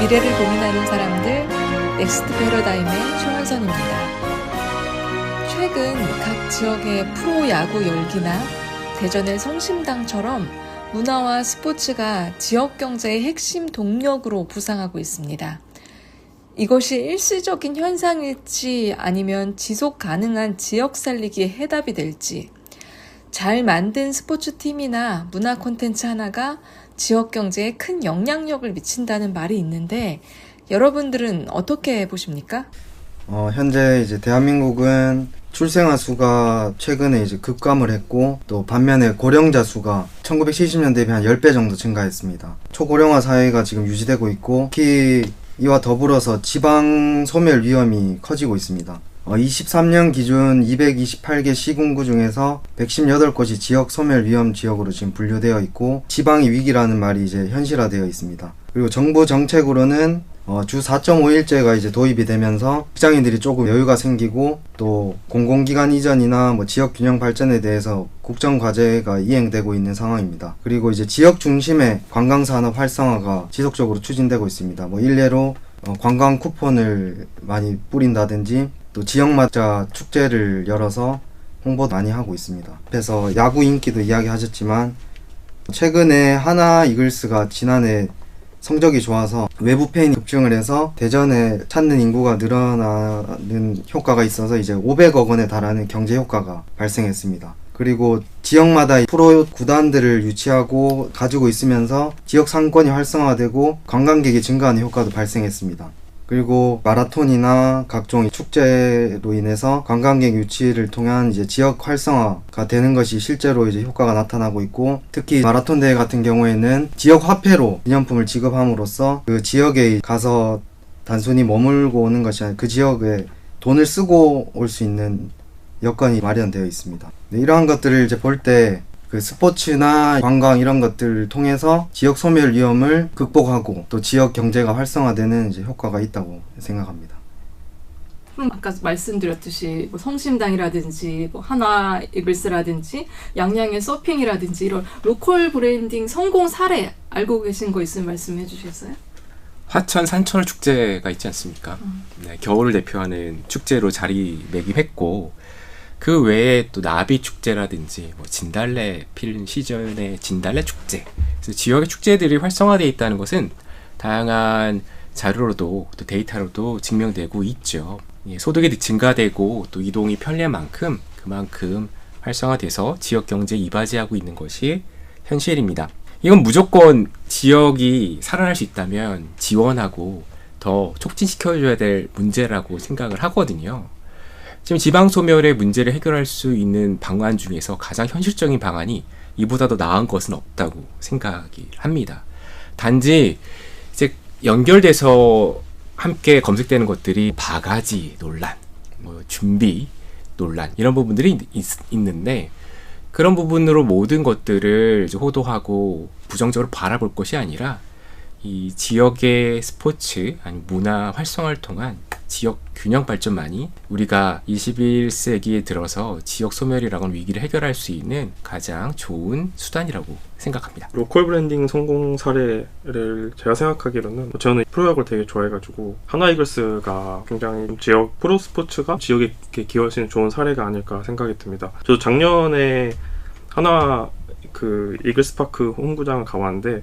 미래를 고민하는 사람들, 넥스트 패러다임의 최원선입니다. 최근 각 지역의 프로야구 열기나 대전의 성심당처럼 문화와 스포츠가 지역 경제의 핵심 동력으로 부상하고 있습니다. 이것이 일시적인 현상일지 아니면 지속 가능한 지역 살리기의 해답이 될지, 잘 만든 스포츠팀이나 문화 콘텐츠 하나가 지역 경제에 큰 영향력을 미친다는 말이 있는데 여러분들은 어떻게 보십니까? 현재 이제 대한민국은 출생아 수가 최근에 이제 급감을 했고, 또 반면에 고령자 수가 1970년대에 비해 한 10배 정도 증가했습니다. 초고령화 사회가 지금 유지되고 있고, 특히 이와 더불어서 지방 소멸 위험이 커지고 있습니다. 23년 기준 228개 시군구 중에서 118곳이 지역 소멸 위험 지역으로 지금 분류되어 있고, 지방이 위기라는 말이 이제 현실화되어 있습니다. 그리고 정부 정책으로는 주 4.5일제가 이제 도입이 되면서 직장인들이 조금 여유가 생기고, 또 공공기관 이전이나 지역 균형 발전에 대해서 국정 과제가 이행되고 있는 상황입니다. 그리고 이제 지역 중심의 관광산업 활성화가 지속적으로 추진되고 있습니다. 일례로 관광 쿠폰을 많이 뿌린다든지, 또 지역마다 축제를 열어서 홍보도 많이 하고 있습니다. 그래서 야구 인기도 이야기하셨지만, 최근에 하나 이글스가 지난해 성적이 좋아서 외부 팬이 급증을 해서 대전에 찾는 인구가 늘어나는 효과가 있어서 이제 500억 원에 달하는 경제 효과가 발생했습니다. 그리고 지역마다 프로 구단들을 유치하고 가지고 있으면서 지역 상권이 활성화되고 관광객이 증가하는 효과도 발생했습니다. 그리고 마라톤이나 각종 축제로 인해서 관광객 유치를 통한 이제 지역 활성화가 되는 것이 실제로 이제 효과가 나타나고 있고, 특히 마라톤 대회 같은 경우에는 지역 화폐로 기념품을 지급함으로써 그 지역에 가서 단순히 머물고 오는 것이 아니라 그 지역에 돈을 쓰고 올 수 있는 여건이 마련되어 있습니다. 이러한 것들을 이제 볼 때 그 스포츠나 관광 이런 것들을 통해서 지역 소멸 위험을 극복하고 또 지역 경제가 활성화되는 이제 효과가 있다고 생각합니다. 아까 말씀드렸듯이 성심당이라든지 하나 이글스라든지 양양의 서핑이라든지 이런 로컬 브랜딩 성공 사례 알고 계신 거 있으면 말씀해 주시겠어요? 화천 산천어 축제가 있지 않습니까? 네, 겨울을 대표하는 축제로 자리매김했고, 그 외에 또 나비 축제라든지 진달래 필 시즌의 진달래 축제, 그래서 지역의 축제들이 활성화되어 있다는 것은 다양한 자료로도 또 데이터로도 증명되고 있죠. 소득이 증가되고 또 이동이 편리한 만큼 그만큼 활성화돼서 지역 경제에 이바지하고 있는 것이 현실입니다. 이건 무조건 지역이 살아날 수 있다면 지원하고 더 촉진시켜줘야 될 문제라고 생각을 하거든요. 지금 지방소멸의 문제를 해결할 수 있는 방안 중에서 가장 현실적인 방안이 이보다 더 나은 것은 없다고 생각이 합니다. 단지 이제 연결돼서 함께 검색되는 것들이 바가지 논란, 준비 논란 이런 부분들이 있는데, 그런 부분으로 모든 것들을 이제 호도하고 부정적으로 바라볼 것이 아니라 이 지역의 스포츠 아니 문화 활성화를 통한 지역 균형 발전만이 우리가 21세기에 들어서 지역 소멸이라는 위기를 해결할 수 있는 가장 좋은 수단이라고 생각합니다. 로컬 브랜딩 성공 사례를 제가 생각하기로는, 저는 프로야구를 되게 좋아해가지고 하나 이글스가 굉장히 지역 프로 스포츠가 지역에 기여할 수 있는 좋은 사례가 아닐까 생각이 듭니다. 저도 작년에 하나 이글스파크 홈구장을 가봤는데,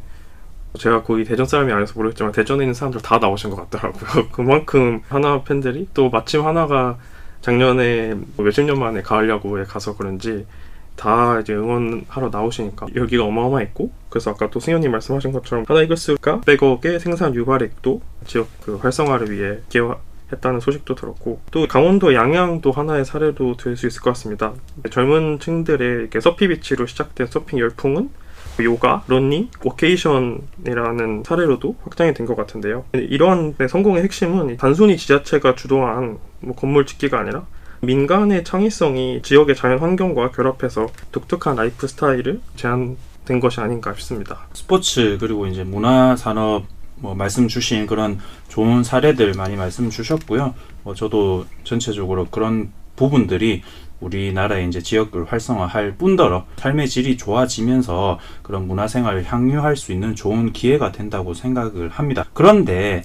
제가 거기 대전 사람이 아니어서 모르겠지만 대전에 있는 사람들 다 나오신 것 같더라고요. 그만큼 하나 팬들이, 또 마침 하나가 작년에 몇십 년 만에 가을 야구에 가서 그런지 다 이제 응원하러 나오시니까 여기가 어마어마했고, 그래서 아까 또 승현님 말씀하신 것처럼 하나 이글스가 100억의 생산 유발액도 지역 활성화를 위해 기여했다는 소식도 들었고, 또 강원도 양양도 하나의 사례도 될 수 있을 것 같습니다. 젊은 층들의 서피비치로 시작된 서핑 열풍은 요가, 러닝, 워케이션이라는 사례로도 확장이 된 것 같은데요. 이러한 성공의 핵심은 단순히 지자체가 주도한 건물 짓기가 아니라 민간의 창의성이 지역의 자연 환경과 결합해서 독특한 라이프 스타일을 제안된 것이 아닌가 싶습니다. 스포츠 그리고 이제 문화 산업 말씀 주신 그런 좋은 사례들 많이 말씀 주셨고요. 저도 전체적으로 그런 부분들이 우리나라의 이제 지역을 활성화할 뿐더러 삶의 질이 좋아지면서 그런 문화생활을 향유할 수 있는 좋은 기회가 된다고 생각을 합니다. 그런데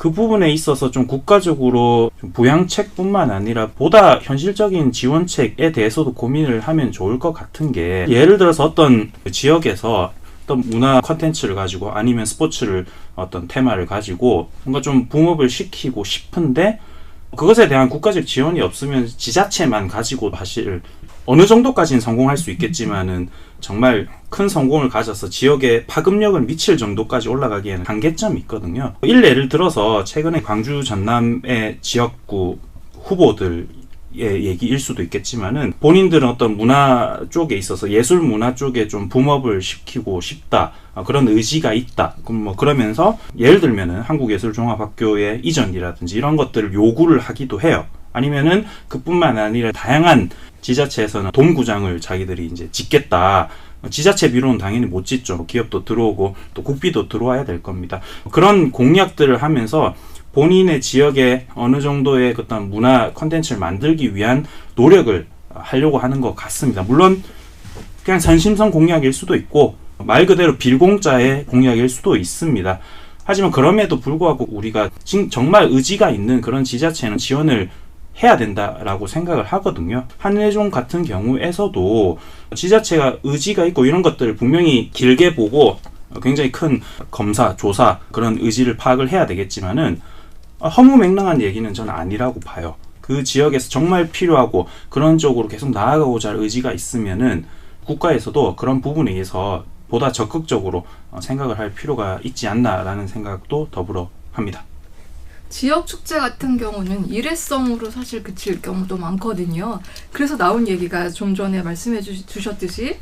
그 부분에 있어서 좀 국가적으로 좀 부양책뿐만 아니라 보다 현실적인 지원책에 대해서도 고민을 하면 좋을 것 같은 게, 예를 들어서 어떤 지역에서 어떤 문화 컨텐츠를 가지고 아니면 스포츠를 어떤 테마를 가지고 뭔가 좀 붐업을 시키고 싶은데 그것에 대한 국가적 지원이 없으면 지자체만 가지고 사실 어느 정도까지는 성공할 수 있겠지만은 정말 큰 성공을 가져서 지역에 파급력을 미칠 정도까지 올라가기에는 한계점이 있거든요. 일례를 들어서 최근에 광주 전남의 지역구 후보들 얘기일 수도 있겠지만은 본인들은 어떤 문화 쪽에 있어서 예술 문화 쪽에 좀 붐업을 시키고 싶다, 그런 의지가 있다. 그럼 뭐 그러면서 예를 들면은 한국예술종합학교의 이전이라든지 이런 것들을 요구를 하기도 해요. 아니면은 그뿐만 아니라 다양한 지자체에서는 돔구장을 자기들이 이제 짓겠다. 지자체 비로는 당연히 못 짓죠. 기업도 들어오고 또 국비도 들어와야 될 겁니다. 그런 공약들을 하면서 본인의 지역에 어느 정도의 어떤 문화 콘텐츠를 만들기 위한 노력을 하려고 하는 것 같습니다. 물론 그냥 선심성 공약일 수도 있고 말 그대로 빌공짜의 공약일 수도 있습니다. 하지만 그럼에도 불구하고 우리가 정말 의지가 있는 그런 지자체는 지원을 해야 된다라고 생각을 하거든요. 한예종 같은 경우에서도 지자체가 의지가 있고 이런 것들을 분명히 길게 보고 굉장히 큰 검사, 조사 그런 의지를 파악을 해야 되겠지만은 허무맹랑한 얘기는 저는 아니라고 봐요. 그 지역에서 정말 필요하고 그런 쪽으로 계속 나아가고자 할 의지가 있으면은 국가에서도 그런 부분에 의해서 보다 적극적으로 생각을 할 필요가 있지 않나라는 생각도 더불어 합니다. 지역 축제 같은 경우는 일회성으로 사실 그칠 경우도 많거든요. 그래서 나온 얘기가 좀 전에 말씀해 주셨듯이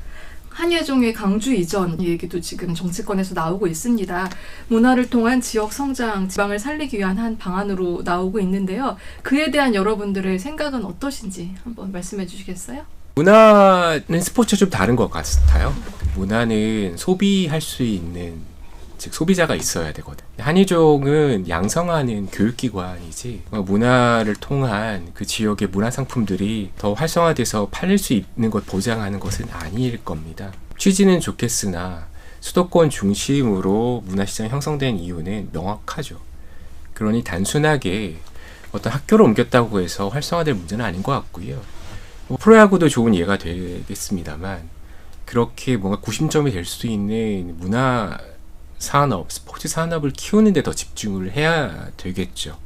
한예종의 강주 이전 얘기도 지금 정치권에서 나오고 있습니다. 문화를 통한 지역 성장, 지방을 살리기 위한 한 방안으로 나오고 있는데요. 그에 대한 여러분들의 생각은 어떠신지 한번 말씀해 주시겠어요? 문화는 스포츠와 좀 다른 것 같아요. 문화는 소비할 수 있는, 즉 소비자가 있어야 되거든. 한예종은 양성하는 교육기관이지 문화를 통한 그 지역의 문화상품들이 더 활성화돼서 팔릴 수 있는 것 보장하는 것은 아닐 겁니다. 취지는 좋겠으나 수도권 중심으로 문화시장이 형성된 이유는 명확하죠. 그러니 단순하게 어떤 학교를 옮겼다고 해서 활성화될 문제는 아닌 것 같고요. 프로야구도 좋은 예가 되겠습니다만 그렇게 뭔가 구심점이 될 수 있는 문화 산업, 스포츠 산업을 키우는 데 더 집중을 해야 되겠죠.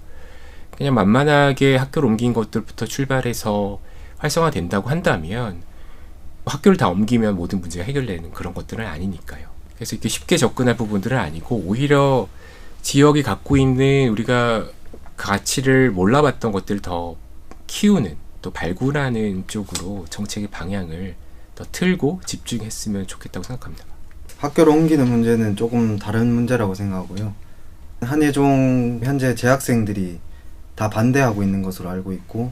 그냥 만만하게 학교를 옮긴 것들부터 출발해서 활성화된다고 한다면 학교를 다 옮기면 모든 문제가 해결되는 그런 것들은 아니니까요. 그래서 이렇게 쉽게 접근할 부분들은 아니고 오히려 지역이 갖고 있는 우리가 가치를 몰라봤던 것들을 더 키우는, 또 발굴하는 쪽으로 정책의 방향을 더 틀고 집중했으면 좋겠다고 생각합니다. 학교를 옮기는 문제는 조금 다른 문제라고 생각하고요. 한예종 현재 재학생들이 다 반대하고 있는 것으로 알고 있고,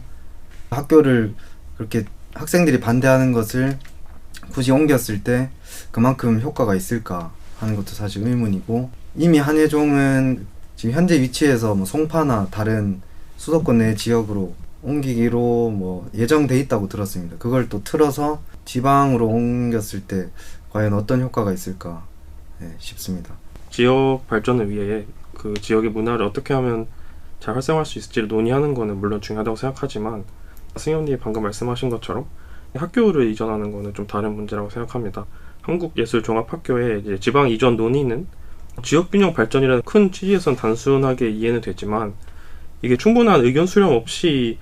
학교를 그렇게 학생들이 반대하는 것을 굳이 옮겼을 때 그만큼 효과가 있을까 하는 것도 사실 의문이고, 이미 한예종은 지금 현재 위치에서 뭐 송파나 다른 수도권 내 지역으로 옮기기로 예정돼 있다고 들었습니다. 그걸 또 틀어서 지방으로 옮겼을 때 과연 어떤 효과가 있을까 싶습니다. 지역 발전을 위해 그 지역의 문화를 어떻게 하면 잘 활성화할 수 있을지를 논의하는 것은 물론 중요하다고 생각하지만, 승현님이 방금 말씀하신 것처럼 학교를 이전하는 것은 좀 다른 문제라고 생각합니다. 한국예술종합학교의 이제 지방 이전 논의는 지역균형 발전이라는 큰 취지에선 단순하게 이해는 되지만, 이게 충분한 의견 수렴 없이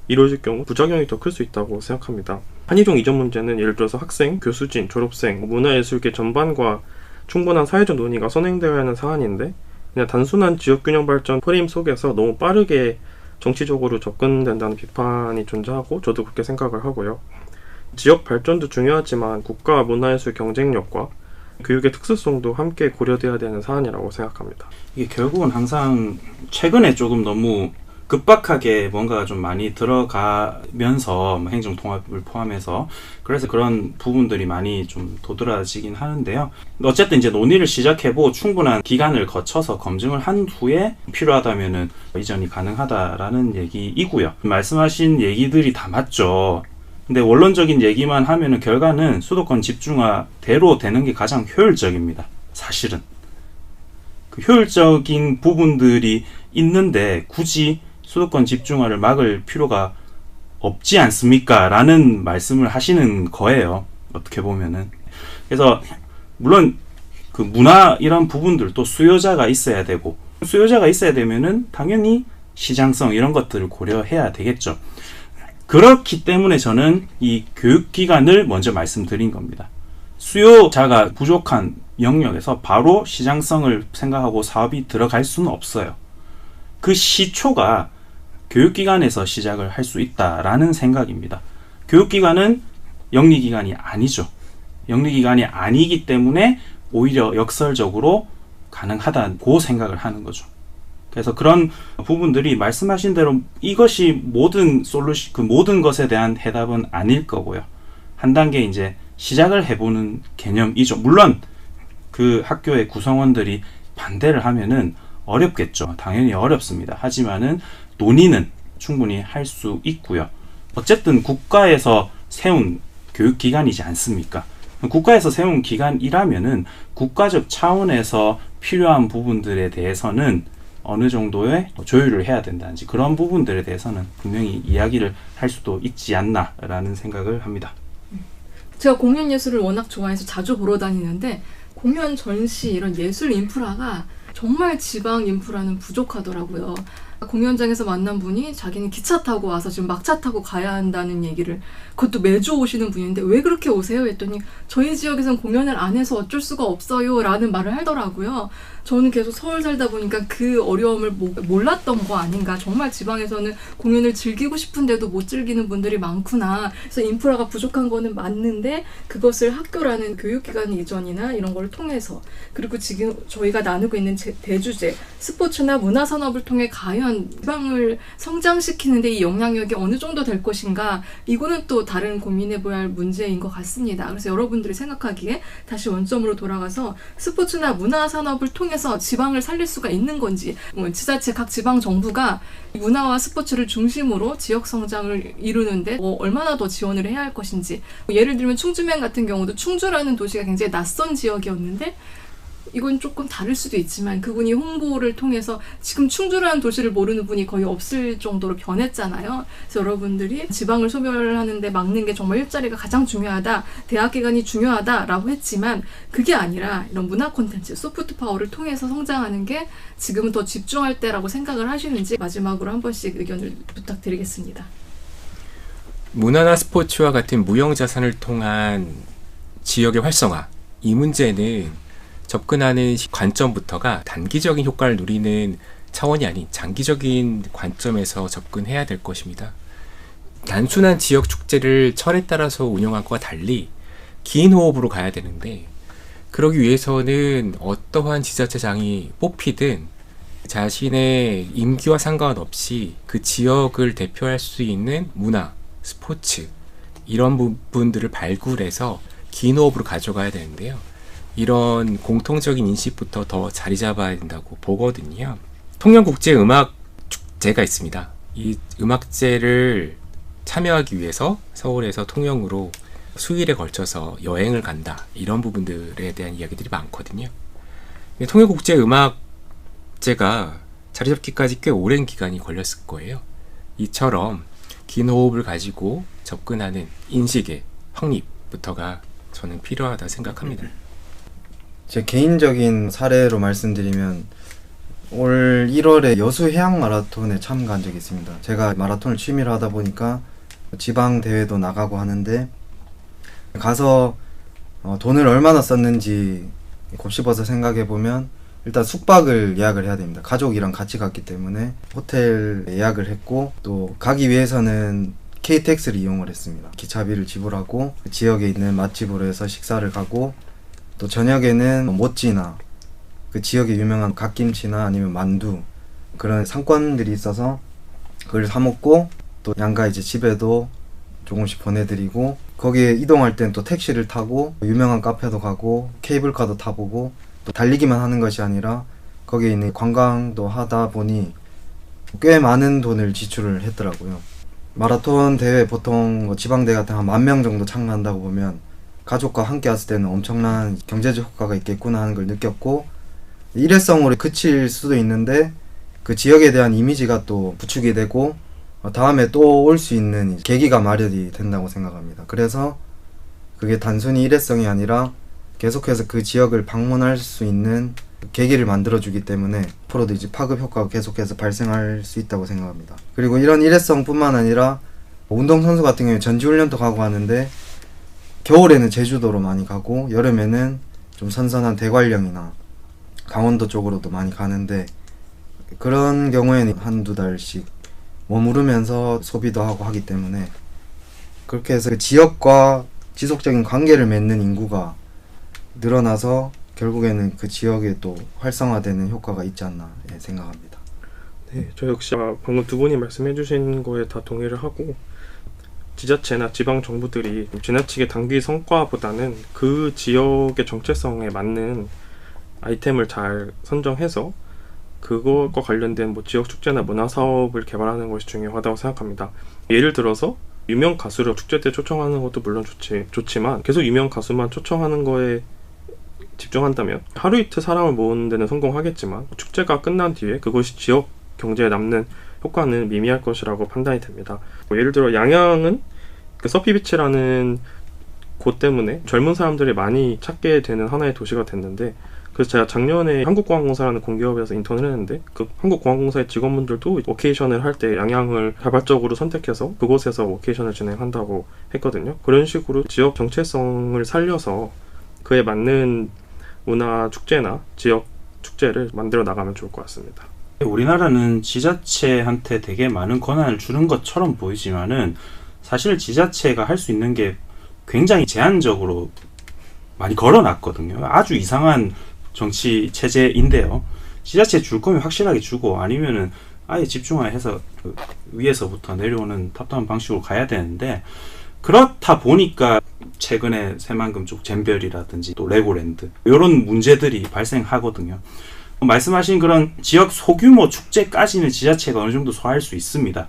이루어질 경우 부작용이 더 클 수 있다고 생각합니다. 한예종 이전 문제는 예를 들어서 학생, 교수진, 졸업생, 문화예술계 전반과 충분한 사회적 논의가 선행되어야 하는 사안인데, 그냥 단순한 지역균형 발전 프레임 속에서 너무 빠르게 정치적으로 접근된다는 비판이 존재하고, 저도 그렇게 생각을 하고요. 지역 발전도 중요하지만 국가 문화예술 경쟁력과 교육의 특수성도 함께 고려돼야 되는 사안이라고 생각합니다. 이게 결국은 항상 최근에 조금 너무 급박하게 뭔가가 좀 많이 들어가면서 행정 통합을 포함해서 그래서 그런 부분들이 많이 좀 도드라지긴 하는데요. 어쨌든 이제 논의를 시작해보고 충분한 기간을 거쳐서 검증을 한 후에 필요하다면은 이전이 가능하다라는 얘기이고요. 말씀하신 얘기들이 다 맞죠. 근데 원론적인 얘기만 하면은 결과는 수도권 집중화대로 되는 게 가장 효율적입니다. 사실은. 그 효율적인 부분들이 있는데 굳이 수도권 집중화를 막을 필요가 없지 않습니까? 라는 말씀을 하시는 거예요. 어떻게 보면은. 그래서 물론 그 문화 이런 부분들도 수요자가 있어야 되고, 수요자가 있어야 되면은 당연히 시장성 이런 것들을 고려해야 되겠죠. 그렇기 때문에 저는 이 교육기관을 먼저 말씀드린 겁니다. 수요자가 부족한 영역에서 바로 시장성을 생각하고 사업이 들어갈 수는 없어요. 그 시초가 교육기관에서 시작을 할 수 있다라는 생각입니다. 교육기관은 영리기관이 아니죠. 영리기관이 아니기 때문에 오히려 역설적으로 가능하다고 생각을 하는 거죠. 그래서 그런 부분들이 말씀하신 대로 이것이 모든 그 모든 것에 대한 해답은 아닐 거고요. 한 단계 이제 시작을 해보는 개념이죠. 물론 그 학교의 구성원들이 반대를 하면은 어렵겠죠. 당연히 어렵습니다. 하지만은 논의는 충분히 할 수 있고요. 어쨌든 국가에서 세운 교육기관이지 않습니까? 국가에서 세운 기관이라면은 국가적 차원에서 필요한 부분들에 대해서는 어느 정도의 조율을 해야 된다든지 그런 부분들에 대해서는 분명히 이야기를 할 수도 있지 않나라는 생각을 합니다. 제가 공연 예술을 워낙 좋아해서 자주 보러 다니는데 공연 전시 이런 예술 인프라가 정말 지방 인프라는 부족하더라고요. 공연장에서 만난 분이 자기는 기차 타고 와서 지금 막차 타고 가야 한다는 얘기를, 그것도 매주 오시는 분인데 왜 그렇게 오세요? 했더니 저희 지역에선 공연을 안 해서 어쩔 수가 없어요 라는 말을 하더라고요. 저는 계속 서울 살다 보니까 그 어려움을 몰랐던 거 아닌가. 정말 지방에서는 공연을 즐기고 싶은데도 못 즐기는 분들이 많구나. 그래서 인프라가 부족한 거는 맞는데 그것을 학교라는 교육기관 이전이나 이런 걸 통해서, 그리고 지금 저희가 나누고 있는 대주제 스포츠나 문화산업을 통해 과연 지방을 성장시키는데 이 영향력이 어느 정도 될 것인가, 이거는 또 다른 고민해봐야 할 문제인 것 같습니다. 그래서 여러분들이 생각하기에 다시 원점으로 돌아가서 스포츠나 문화산업을 통해서 지방을 살릴 수가 있는 건지, 지자체 각 지방 정부가 문화와 스포츠를 중심으로 지역 성장을 이루는데 얼마나 더 지원을 해야 할 것인지. 예를 들면 충주면 같은 경우도 충주라는 도시가 굉장히 낯선 지역이었는데 이건 조금 다를 수도 있지만 그분이 홍보를 통해서 지금 충주라는 도시를 모르는 분이 거의 없을 정도로 변했잖아요. 그래서 여러분들이 지방을 소멸하는데 막는 게 정말 일자리가 가장 중요하다, 대학기관이 중요하다라고 했지만 그게 아니라 이런 문화 콘텐츠, 소프트 파워를 통해서 성장하는 게 지금은 더 집중할 때라고 생각을 하시는지 마지막으로 한 번씩 의견을 부탁드리겠습니다. 문화나 스포츠와 같은 무형자산을 통한 지역의 활성화, 이 문제는 접근하는 관점부터가 단기적인 효과를 누리는 차원이 아닌 장기적인 관점에서 접근해야 될 것입니다. 단순한 지역 축제를 철에 따라서 운영한 것과 달리 긴 호흡으로 가야 되는데, 그러기 위해서는 어떠한 지자체장이 뽑히든 자신의 임기와 상관없이 그 지역을 대표할 수 있는 문화, 스포츠 이런 부분들을 발굴해서 긴 호흡으로 가져가야 되는데요. 이런 공통적인 인식부터 더 자리 잡아야 된다고 보거든요. 통영국제음악축제가 있습니다. 이 음악제를 참여하기 위해서 서울에서 통영으로 수일에 걸쳐서 여행을 간다, 이런 부분들에 대한 이야기들이 많거든요. 통영국제음악제가 자리 잡기까지 꽤 오랜 기간이 걸렸을 거예요. 이처럼 긴 호흡을 가지고 접근하는 인식의 확립부터가 저는 필요하다 생각합니다. 제 개인적인 사례로 말씀드리면 올 1월에 여수 해양 마라톤에 참가한 적이 있습니다. 제가 마라톤을 취미로 하다 보니까 지방 대회도 나가고 하는데, 가서 돈을 얼마나 썼는지 곱씹어서 생각해 보면 일단 숙박을 예약을 해야 됩니다. 가족이랑 같이 갔기 때문에 호텔 예약을 했고, 또 가기 위해서는 KTX를 이용을 했습니다. 기차비를 지불하고 그 지역에 있는 맛집으로 해서 식사를 가고, 또 저녁에는 모찌나 그 지역에 유명한 갓김치나 아니면 만두, 그런 상권들이 있어서 그걸 사 먹고, 또 양가 이제 집에도 조금씩 보내드리고, 거기에 이동할 땐 또 택시를 타고 유명한 카페도 가고 케이블카도 타보고, 또 달리기만 하는 것이 아니라 거기에 있는 관광도 하다 보니 꽤 많은 돈을 지출을 했더라고요. 마라톤 대회 보통 지방대회 같은 한 10,000명 정도 참가한다고 보면 가족과 함께 왔을 때는 엄청난 경제적 효과가 있겠구나 하는 걸 느꼈고, 일회성으로 그칠 수도 있는데 그 지역에 대한 이미지가 또 구축이 되고 다음에 또 올 수 있는 계기가 마련이 된다고 생각합니다. 그래서 그게 단순히 일회성이 아니라 계속해서 그 지역을 방문할 수 있는 계기를 만들어주기 때문에 앞으로도 이제 파급 효과가 계속해서 발생할 수 있다고 생각합니다. 그리고 이런 일회성뿐만 아니라 운동선수 같은 경우에 전지훈련도 가고 하는데 겨울에는 제주도로 많이 가고 여름에는 좀 선선한 대관령이나 강원도 쪽으로도 많이 가는데 그런 경우에는 한두 달씩 머무르면서 소비도 하고 하기 때문에 그렇게 해서 그 지역과 지속적인 관계를 맺는 인구가 늘어나서 결국에는 그 지역에 또 활성화되는 효과가 있지 않나 생각합니다. 네, 저 역시 방금 두 분이 말씀해주신 거에 다 동의를 하고 지자체나 지방 정부들이 지나치게 단기 성과보다는 그 지역의 정체성에 맞는 아이템을 잘 선정해서 그것과 관련된 지역 축제나 문화 사업을 개발하는 것이 중요하다고 생각합니다. 예를 들어서 유명 가수를 축제 때 초청하는 것도 물론 좋지만 계속 유명 가수만 초청하는 거에 집중한다면 하루 이틀 사람을 모으는 데는 성공하겠지만 축제가 끝난 뒤에 그것이 지역 경제에 남는 효과는 미미할 것이라고 판단이 됩니다. 예를 들어 양양은 그 서피비치라는 곳 때문에 젊은 사람들이 많이 찾게 되는 하나의 도시가 됐는데 그래서 제가 작년에 한국공항공사라는 공기업에서 인턴을 했는데 그 한국공항공사의 직원분들도 워케이션을 할 때 양양을 자발적으로 선택해서 그곳에서 워케이션을 진행한다고 했거든요. 그런 식으로 지역 정체성을 살려서 그에 맞는 문화 축제나 지역 축제를 만들어 나가면 좋을 것 같습니다. 우리나라는 지자체한테 되게 많은 권한을 주는 것처럼 보이지만은 사실 지자체가 할 수 있는 게 굉장히 제한적으로 많이 걸어놨거든요. 아주 이상한 정치 체제인데요. 지자체 줄 거면 확실하게 주고 아니면은 아예 집중화해서 그 위에서부터 내려오는 탑다운 방식으로 가야 되는데 그렇다 보니까 최근에 새만금 쪽 잼별이라든지 또 레고랜드 이런 문제들이 발생하거든요. 말씀하신 그런 지역 소규모 축제까지는 지자체가 어느 정도 소화할 수 있습니다.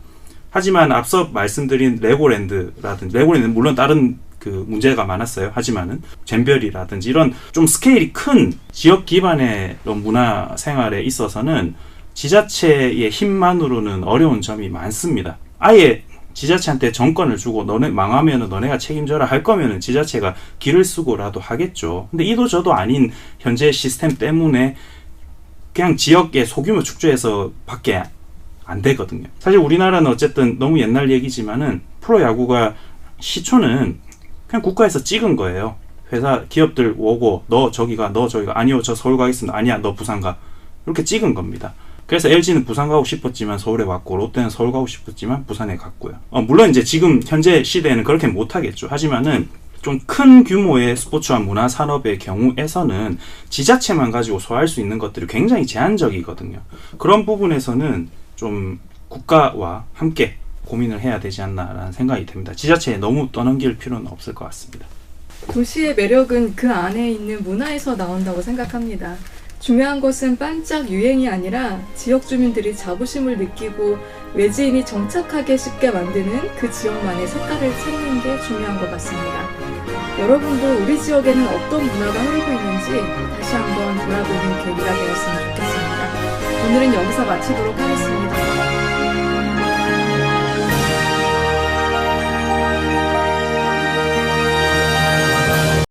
하지만 앞서 말씀드린 레고랜드라든지 레고랜드는 물론 다른 그 문제가 많았어요. 하지만은 잼별이라든지 이런 좀 스케일이 큰 지역 기반의 문화 생활에 있어서는 지자체의 힘만으로는 어려운 점이 많습니다. 아예 지자체한테 정권을 주고 너네 망하면은 너네가 책임져라 할 거면은 지자체가 길을 쓰고라도 하겠죠. 근데 이도 저도 아닌 현재 시스템 때문에 그냥 지역의 소규모 축제에서 밖에 안 되거든요. 사실 우리나라는 어쨌든 너무 옛날 얘기지만은 프로야구가 시초는 그냥 국가에서 찍은 거예요. 회사 기업들 오고 너 저기가 아니요 저 서울 가겠습니다. 아니야 너 부산 가. 이렇게 찍은 겁니다. 그래서 LG는 부산 가고 싶었지만 서울에 왔고 롯데는 서울 가고 싶었지만 부산에 갔고요. 물론 이제 지금 현재 시대에는 그렇게 못하겠죠. 하지만은 좀 큰 규모의 스포츠와 문화 산업의 경우에서는 지자체만 가지고 소화할 수 있는 것들이 굉장히 제한적이거든요. 그런 부분에서는 좀 국가와 함께 고민을 해야 되지 않나라는 생각이 듭니다. 지자체에 너무 떠넘길 필요는 없을 것 같습니다. 도시의 매력은 그 안에 있는 문화에서 나온다고 생각합니다. 중요한 것은 반짝 유행이 아니라 지역 주민들이 자부심을 느끼고 외지인이 정착하기 쉽게 만드는 그 지역만의 색깔을 찾는 게 중요한 것 같습니다. 여러분도 우리 지역에는 어떤 문화가 흐르고 있는지 다시 한번 돌아보는 계기가 되었으면 좋겠습니다. 오늘은 여기서 마치도록 하겠습니다.